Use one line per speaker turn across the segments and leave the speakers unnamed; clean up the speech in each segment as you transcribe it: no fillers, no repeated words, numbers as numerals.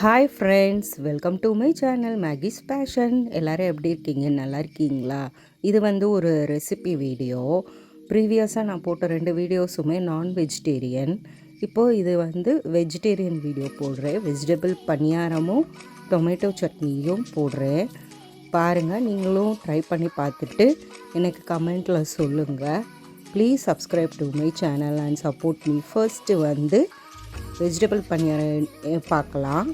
Hi friends, welcome to my channel Maggie's passion. எல்லோரும் எப்படி இருக்கீங்க? நல்லா இருக்கீங்களா? இது ஒரு ரெசிபி வீடியோ. ப்ரீவியஸாக நான் போட்ட 2 வீடியோஸுமே நான் வெஜிடேரியன். இப்போது இது வெஜிடேரியன் வீடியோ போடுறேன். வெஜிடபிள் பணியாரமும் டொமேட்டோ சட்னியும் போடுறேன். பாருங்கள், நீங்களும் ட்ரை பண்ணி பார்த்துட்டு எனக்கு கமெண்ட்டில் சொல்லுங்கள். Please subscribe to my channel and support me. First vegetable paniyaram பார்க்கலாம்.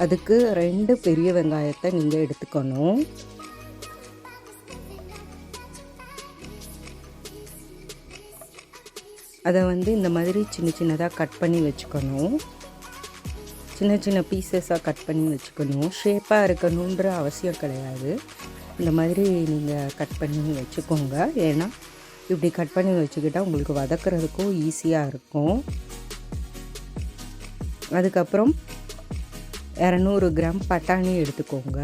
அதுக்கு 2 பெரிய வெங்காயத்தை நீங்கள் எடுத்துக்கணும். அதை இந்த மாதிரி சின்ன சின்னதாக கட் பண்ணி வச்சுக்கணும். சின்ன சின்ன பீசஸாக கட் பண்ணி வச்சுக்கணும். ஷேப்பாக இருக்கணுன்ற அவசியம் கிடையாது. இந்த மாதிரி நீங்கள் கட் பண்ணி வச்சுக்கோங்க. ஏன்னா இப்படி கட் பண்ணி வச்சுக்கிட்டால் உங்களுக்கு வதக்கிறதுக்கும் ஈஸியாக இருக்கும். அதுக்கப்புறம் 200 கிராம் பட்டாணி எடுத்துக்கோங்க.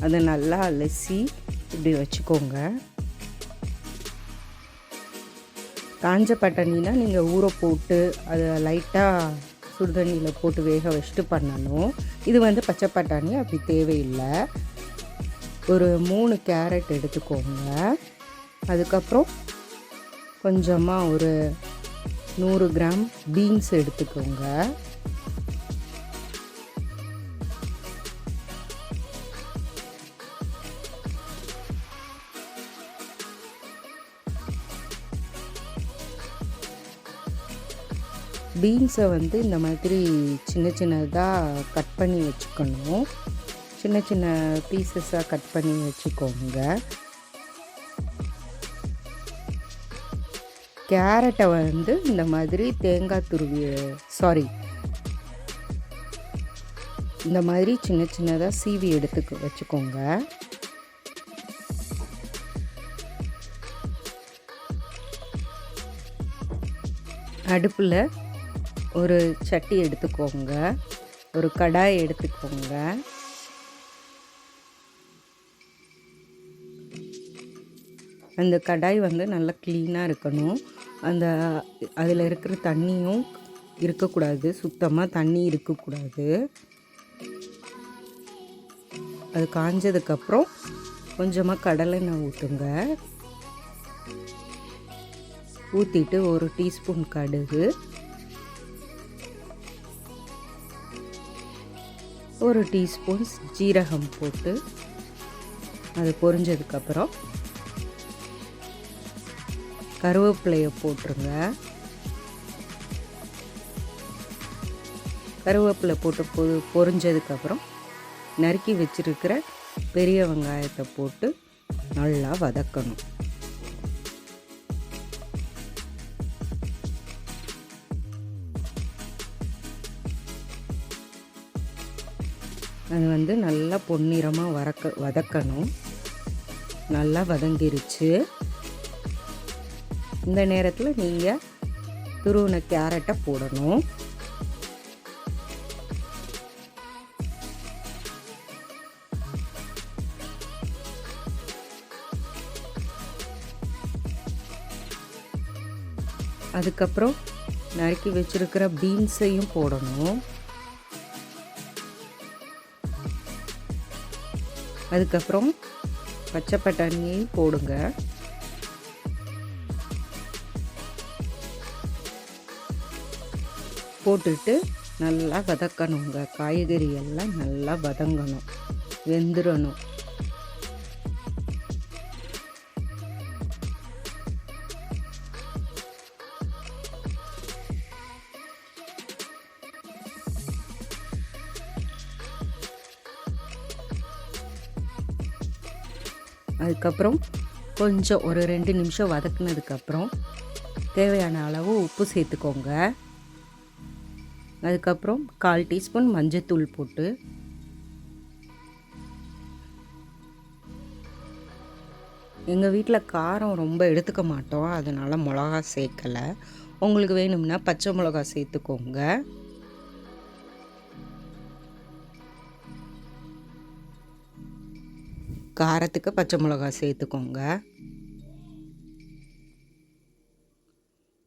அதை நல்லா அலசி இப்படி வச்சுக்கோங்க. காஞ்ச பட்டாணினா நீங்கள் ஊற போட்டு அதை லைட்டாக சுடுதண்ணியில் போட்டு வேக வச்சுட்டு பண்ணணும். இது பச்சை பட்டாணி, அப்படி தேவையில்லை. ஒரு 3 கேரட் எடுத்துக்கோங்க. அதுக்கப்புறம் கொஞ்சமாக ஒரு 100 கிராம் பீன்ஸ் எடுத்துக்கோங்க. பீன்ஸை இந்த மாதிரி சின்ன சின்னதாக கட் பண்ணி வச்சுக்கணும். சின்ன சின்ன பீசஸாக கட் பண்ணி வச்சுக்கோங்க. கேரட்டை இந்த மாதிரி தேங்காய் இந்த மாதிரி சின்ன சின்னதாக சீவி எடுத்து வச்சுக்கோங்க. அடுப்பில் ஒரு சட்டி எடுத்துக்கோங்க. ஒரு கடாய் எடுத்துக்கோங்க. அந்த கடாய் நல்லா க்ளீனாக இருக்கணும். அதில் இருக்கிற தண்ணியும் இருக்கக்கூடாது. சுத்தமாக தண்ணி இருக்கக்கூடாது. அது காஞ்சதுக்கப்புறம் கொஞ்சமாக கடலெண்ணெய் ஊற்றுங்க. ஊற்றிட்டு 1 டீஸ்பூன் கடுகு, 1 டீஸ்பூன் ஜீரகம் போட்டு அது பொரிஞ்சதுக்கப்புறம் கருவேப்பிலையை போட்டுருங்க. கருவேப்பிலை போட்டு பொரிஞ்சதுக்கப்புறம் நறுக்கி வச்சுருக்கிற பெரிய வெங்காயத்தை போட்டு நல்லா வதக்கணும். அது நல்லா பொன்னிறமாக வதக்கணும். நல்லா வதங்கிருச்சு. இந்த நேரத்தில் நீங்கள் துருவின கேரட்டை போடணும். அதுக்கப்புறம் நறுக்கி வச்சிருக்கிற பீன்ஸையும் போடணும். அதுக்கப்புறம் பச்சை பட்டாணியையும் போடுங்க. போட்டுட்டு நல்லா வதக்கணுங்க. காய்கறி எல்லாம் நல்லா வதங்கணும், வெந்துடணும். அதுக்கப்புறம் கொஞ்சம் ஒரு 2 நிமிஷம் வதக்குனதுக்கப்புறம் தேவையான அளவு உப்பு சேர்த்துக்கோங்க. அதுக்கப்புறம் 1/4 டீஸ்பூன் மஞ்சத்தூள் போட்டு எங்கள் வீட்டில் காரம் ரொம்ப எடுத்துக்க மாட்டோம், அதனால் மிளகா சேர்க்கலை. உங்களுக்கு வேணும்னா பச்சை மிளகா சேர்த்துக்கோங்க. காரத்துக்கு பச்சை மிளகா சேர்த்துக்கோங்க.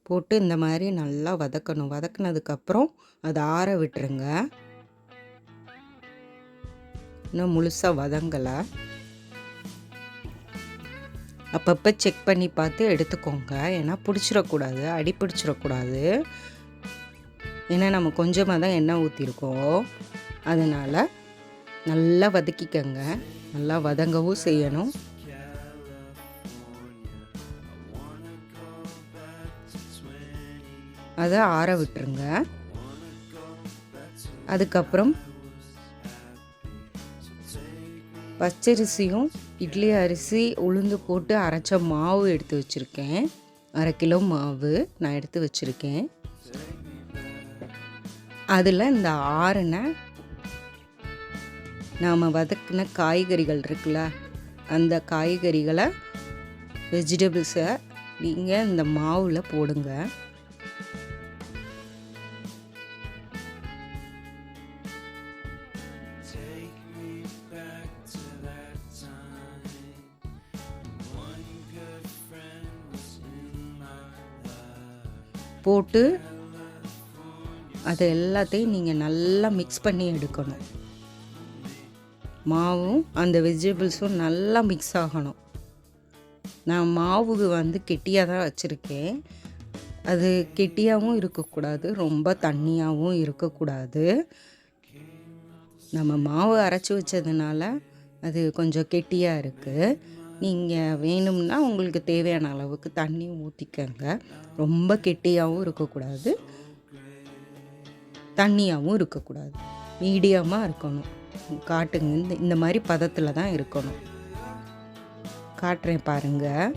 போட்டு இந்த மாதிரி நல்லா வதக்கணும். வதக்குனதுக்கப்புறம் அதை ஆற விட்டுருங்க. இன்னும் முழுசாக வதங்கலை. அப்பப்போ செக் பண்ணி பார்த்து எடுத்துக்கோங்க, ஏன்னா பிடிச்சிடக்கூடாது, அடி பிடிச்சிடக்கூடாது. ஏன்னா நம்ம கொஞ்சமாக தான் எண்ணெய் ஊற்றிருக்கோம், அதனால் நல்லா வதக்கிக்கங்க. நல்லா வதங்கவும் செய்யணும். அதை ஆற விட்டுருங்க. அதுக்கப்புறம் பச்சரிசியும் இட்லி அரிசி உளுந்து போட்டு அரைச்ச மாவு எடுத்து வச்சுருக்கேன். 1/2 கிலோ மாவு நான் எடுத்து வச்சுருக்கேன். அதில் இந்த ஆறின நாம் வதக்கின காய்கறிகள் இருக்குல்ல, அந்த காய்கறிகளை வெஜிடபிள்ஸை நீங்கள் இந்த மாவில் போடுங்க. போட்டு அதை எல்லாத்தையும் நீங்கள் நல்லா மிக்ஸ் பண்ணி எடுக்கணும். மாவும் அந்த வெஜிடபிள்ஸும் நல்லா மிக்ஸ் ஆகணும். நான் மாவு கெட்டியாக தான் வச்சுருக்கேன். அது கெட்டியாகவும் இருக்கக்கூடாது, ரொம்ப தண்ணியாகவும் இருக்கக்கூடாது. நம்ம மாவு அரைச்சி வச்சதுனால அது கொஞ்சம் கெட்டியாக இருக்குது. நீங்கள் வேணும்னா உங்களுக்கு தேவையான அளவுக்கு தண்ணி ஊற்றிக்கங்க. ரொம்ப கெட்டியாகவும் இருக்கக்கூடாது, தண்ணியாகவும் இருக்கக்கூடாது, மீடியமாக இருக்கணும். காட்டுங்க, இந்த மாதிரி பதத்தில் தான் இருக்கணும். காட்டுறேன் பாருங்கள்.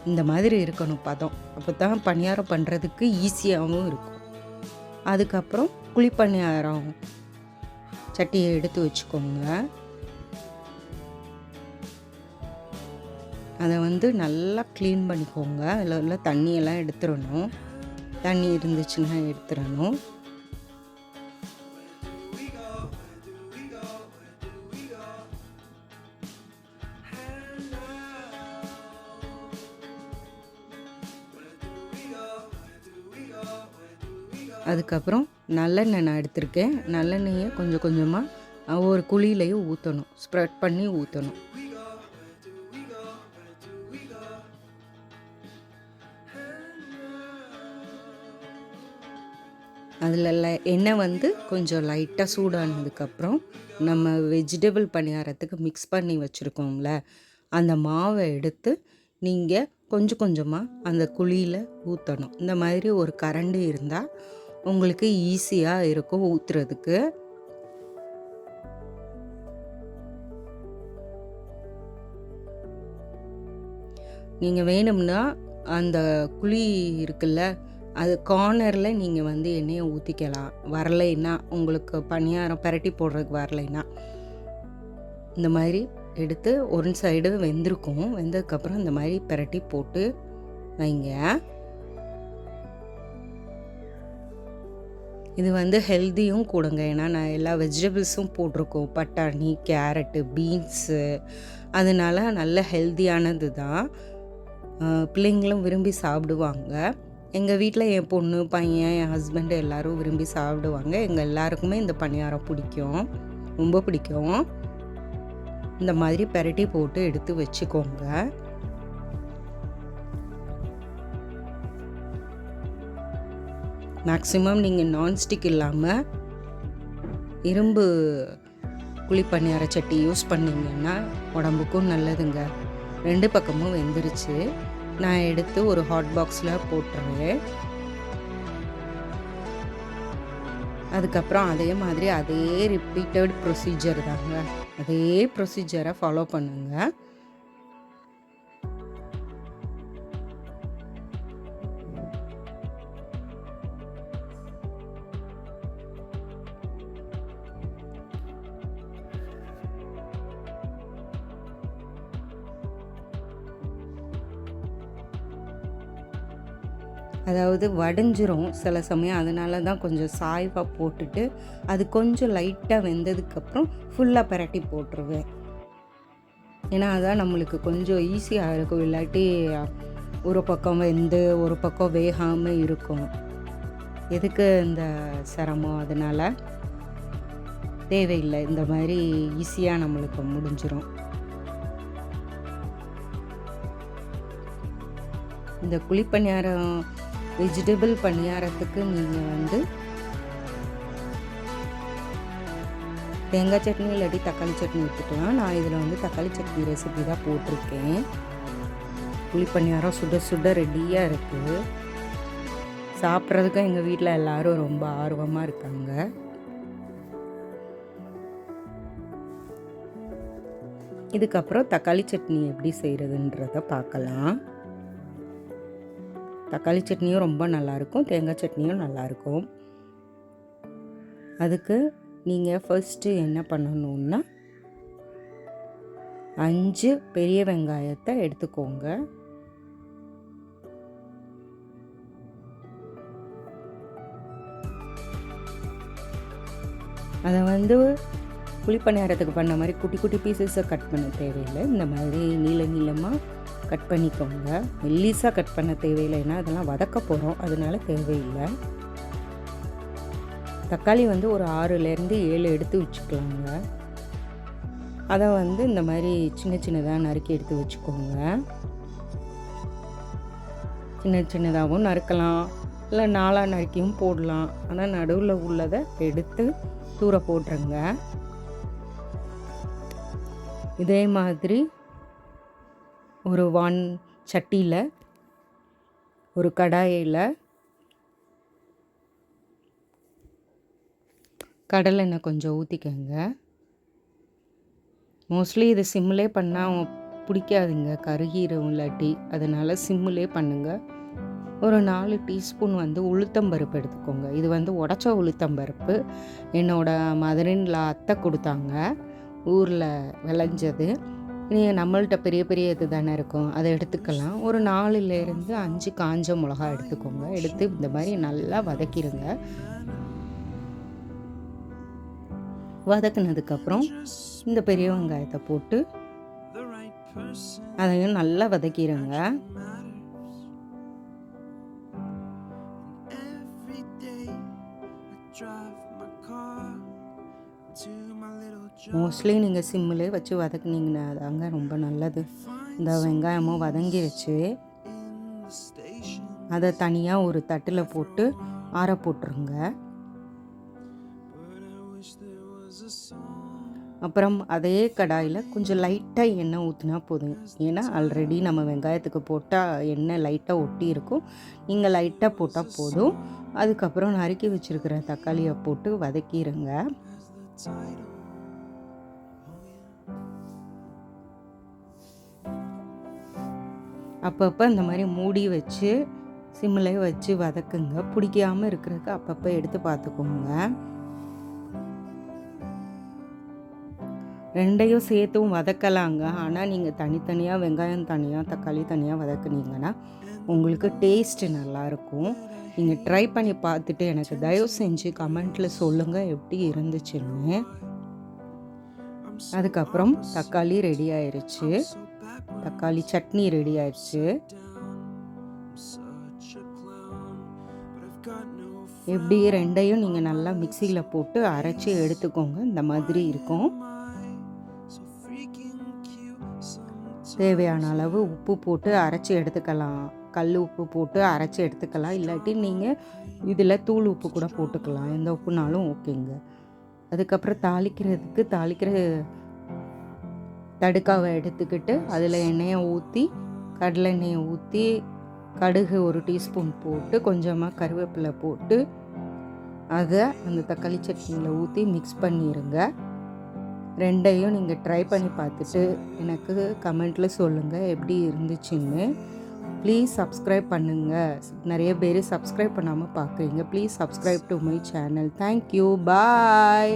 இந்த மாதிரி இருக்கணும் பதம். அப்போ தான் பணியாரம் பண்ணுறதுக்கு ஈஸியாகவும் இருக்கும். அதுக்கப்புறம் குழிப்பணியாரம் சட்டியை எடுத்து வச்சுக்கோங்க. அதை நல்லா க்ளீன் பண்ணிக்கோங்க. அதில் உள்ள தண்ணியெல்லாம் எடுத்துடணும். தண்ணி இருந்துச்சுன்னா எடுத்துடணும். அதுக்கப்புறம் நல்லெண்ணெய் நான் எடுத்திருக்கேன். நல்லெண்ணெயை கொஞ்சம் கொஞ்சமாக ஒரு குழியிலையும் ஊற்றணும், ஸ்ப்ரெட் பண்ணி ஊற்றணும். அதில் எண்ணெய் கொஞ்சம் லைட்டாக சூடானதுக்கப்புறம் நம்ம வெஜிடபிள் பணியாரத்துக்கு மிக்ஸ் பண்ணி வச்சுருக்கோம்ல, அந்த மாவை எடுத்து நீங்கள் கொஞ்சம் கொஞ்சமாக அந்த குழியில் ஊற்றணும். இந்த மாதிரி ஒரு கரண்டி இருந்தால் உங்களுக்கு ஈஸியாக இருக்கும் ஊற்றுறதுக்கு. நீங்கள் வேணும்னா அந்த குழி இருக்குல்ல, அது கார்னரில் நீங்கள் எண்ணெயை ஊற்றிக்கலாம். வரலைன்னா, உங்களுக்கு பணியாரம் பரட்டி போடுறதுக்கு வரலைன்னா, இந்த மாதிரி எடுத்து ஒரு சைடு வெந்திருக்கும். வெந்ததுக்கப்புறம் இந்த மாதிரி பரட்டி போட்டு வைங்க. இது ஹெல்த்தியும் கூடங்க. ஏன்னா நான் எல்லா வெஜிடபிள்ஸும் போட்டிருக்கோம். பட்டாணி, கேரட்டு, பீன்ஸு, அதனால நல்ல ஹெல்த்தியானது தான். பிள்ளைங்களும் விரும்பி சாப்பிடுவாங்க. எங்கள் வீட்டில் என் பொண்ணு, பையன், என் ஹஸ்பண்டு எல்லோரும் விரும்பி சாப்பிடுவாங்க. எங்கள் எல்லாருக்குமே இந்த பணியாரம் பிடிக்கும், ரொம்ப பிடிக்கும். இந்த மாதிரி பெரட்டி போட்டு எடுத்து வச்சுக்கோங்க. மேக்ஸிமம் நீங்கள் நான்ஸ்டிக் இல்லாமல் இரும்பு குழிப்பணியார சட்டி யூஸ் பண்ணிங்கன்னா உடம்புக்கும் நல்லதுங்க. 2 பக்கமும் வெந்துருச்சு. நான் எடுத்து ஒரு ஹாட் பாக்ஸில் போட்டுருவேன். அதுக்கப்புறம் அதே மாதிரி அதே ரிப்பீட்டட் ப்ரொசீஜர் தாங்க. அதே ப்ரொசீஜரை ஃபாலோ பண்ணுங்கள். அதாவது வடைஞ்சிரும் சில சமயம். அதனால தான் கொஞ்சம் சாய்வாக போட்டுட்டு அது கொஞ்சம் லைட்டாக வெந்ததுக்கப்புறம் ஃபுல்லாக பிரட்டி போட்டுருவேன். ஏன்னா அதான் நம்மளுக்கு கொஞ்சம் ஈஸியாக இருக்கும். இல்லாட்டி ஒரு பக்கம் வெந்து ஒரு பக்கம் வேகாமல் இருக்கும். எதுக்கு இந்த சிரமம்? அதனால் தேவையில்லை. இந்த மாதிரி ஈஸியாக நம்மளுக்கு முடிஞ்சிடும். இந்த குழிப்பணியாரம் வெஜிடபிள் பணியாரத்துக்கு நீங்கள் தேங்காய் சட்னி இல்லாட்டி தக்காளி சட்னி ஊற்றிக்கலாம். நான் இதில் தக்காளி சட்னி ரெசிபி தான் போட்டிருக்கேன். குழிப்பணியாரம் சுட சுட ரெடியாக இருக்குது. சாப்பிட்றதுக்கும் எங்கள் வீட்டில் எல்லோரும் ரொம்ப ஆர்வமாக இருக்காங்க. இதுக்கப்புறம் தக்காளி சட்னி எப்படி செய்கிறதுன்றத பார்க்கலாம். தக்காளி சட்னியும் ரொம்ப நல்லாயிருக்கும், தேங்காய் சட்னியும் நல்லாயிருக்கும். அதுக்கு நீங்கள் ஃபர்ஸ்ட்டு என்ன பண்ணணுன்னா 5 பெரிய வெங்காயத்தை எடுத்துக்கோங்க. அதை குழிப்பணியாரத்துக்கு பண்ண மாதிரி குட்டி குட்டி பீசஸை கட் பண்ண தேவையில்லை. இந்த மாதிரி நீளமாக கட் பண்ணிக்கோங்க. மெல்லிஸாக கட் பண்ண தேவையில்லைன்னா அதெல்லாம் வதக்க போகிறோம், அதனால தேவையில்லை. தக்காளி ஒரு 6லேருந்து 7 எடுத்து வச்சுக்கலாங்க. அதை இந்த மாதிரி சின்ன சின்னதாக நறுக்கி எடுத்து வச்சுக்கோங்க. சின்ன சின்னதாகவும் நறுக்கலாம், இல்லை 4ஆக நறுக்கியும் போடலாம். ஆனால் நடுவில் உள்ளதை எடுத்து தூர போட்டுருங்க. இதே மாதிரி ஒரு சட்டியில் ஒரு கடாயில் கடலெண்ணெய் கொஞ்சம் ஊற்றிக்கங்க. மோஸ்ட்லி இது சிம்மிலே பண்ணால் பிடிக்காதுங்க, கருகீரும் இல்லாட்டி. அதனால் சிம்மிலே பண்ணுங்கள். ஒரு 4 டீஸ்பூன் உளுத்தம்பருப்பு எடுத்துக்கோங்க. இது உடச்ச உளுத்தம்பருப்பு. என்னோடய மதரின்ல அத்தை கொடுத்தாங்க, ஊரில் விளைஞ்சது. நீங்கள் நம்மள்கிட்ட பெரிய பெரிய இது தானே இருக்கும், அதை எடுத்துக்கலாம். ஒரு 4லேருந்து 5 காஞ்ச மிளகா எடுத்துக்கோங்க. எடுத்து இந்த மாதிரி நல்லா வதக்கிடுங்க. வதக்குனதுக்கப்புறம் இந்த பெரிய வெங்காயத்தை போட்டு அதையும் நல்லா வதக்கிடுங்க. மோஸ்ட்லி நீங்கள் சிம்மிலே வச்சு வதக்குனீங்கன்னா தாங்க ரொம்ப நல்லது. இந்த வெங்காயமும் வதங்கிருச்சு. அதை தனியாக ஒரு தட்டில் போட்டு ஆற போட்டுருங்க. அப்புறம் அதே கடாயில் கொஞ்சம் லைட்டாக எண்ணெய் ஊற்றினா போதும். ஏன்னா ஆல்ரெடி நம்ம வெங்காயத்துக்கு போட்டால் எண்ணெய் லைட்டாக ஒட்டி இருக்கும். நீங்கள் லைட்டாக போட்டால் போதும். அதுக்கப்புறம் நறுக்கி வச்சுருக்கிற தக்காளியை போட்டு வதக்கிடுங்க. அப்பப்போ இந்த மாதிரி மூடி வச்சு சிம்மில் வச்சு வதக்குங்க. பிடிக்காமல் இருக்கிறதுக்கு அப்பப்போ எடுத்து பார்த்துக்கோங்க. ரெண்டையும் சேர்த்தும் வதக்கலாங்க. ஆனால் நீங்கள் தனித்தனியாக வெங்காயம் தனியாக தக்காளி தனியாக வதக்குனீங்கன்னா உங்களுக்கு டேஸ்ட்டு நல்லாயிருக்கும். நீங்கள் ட்ரை பண்ணி பார்த்துட்டு எனக்கு தயவு செஞ்சு கமெண்ட்டில் சொல்லுங்கள் எப்படி இருந்துச்சுன்னு. அதுக்கப்புறம் தக்காளி ரெடி ஆயிடுச்சு. தக்காளி சட்னி ரெடி ஆயிடுச்சு. எப்படி ரெண்டையும் நீங்கள் நல்லா மிக்சியில் போட்டு அரைச்சி எடுத்துக்கோங்க. இந்த மாதிரி இருக்கும். தேவையான அளவு உப்பு போட்டு அரைச்சி எடுத்துக்கலாம். கல் உப்பு போட்டு அரைச்சி எடுத்துக்கலாம். இல்லாட்டி நீங்கள் இதில் தூள் உப்பு கூட போட்டுக்கலாம், எந்த உப்புனாலும் ஓகேங்க. அதுக்கப்புறம் தாளிக்கிற தடுக்காவை எடுத்துக்கிட்டு அதில் எண்ணெயை ஊற்றி கடலை எண்ணெயை ஊற்றி கடுகு 1 டீஸ்பூன் போட்டு கொஞ்சமாக கருவேப்பிலை போட்டு அதை அந்த தக்காளி சட்னியில் ஊற்றி மிக்ஸ் பண்ணிடுங்க. ரெண்டையும் நீங்கள் ட்ரை பண்ணி பார்த்துட்டு எனக்கு கமெண்ட்டில் சொல்லுங்கள் எப்படி இருந்துச்சுன்னு. ப்ளீஸ் சப்ஸ்கிரைப் பண்ணுங்கள். நிறைய பேர் சப்ஸ்கிரைப் பண்ணாமல் பார்க்குறீங்க. Please subscribe to my channel. Thank you. Bye.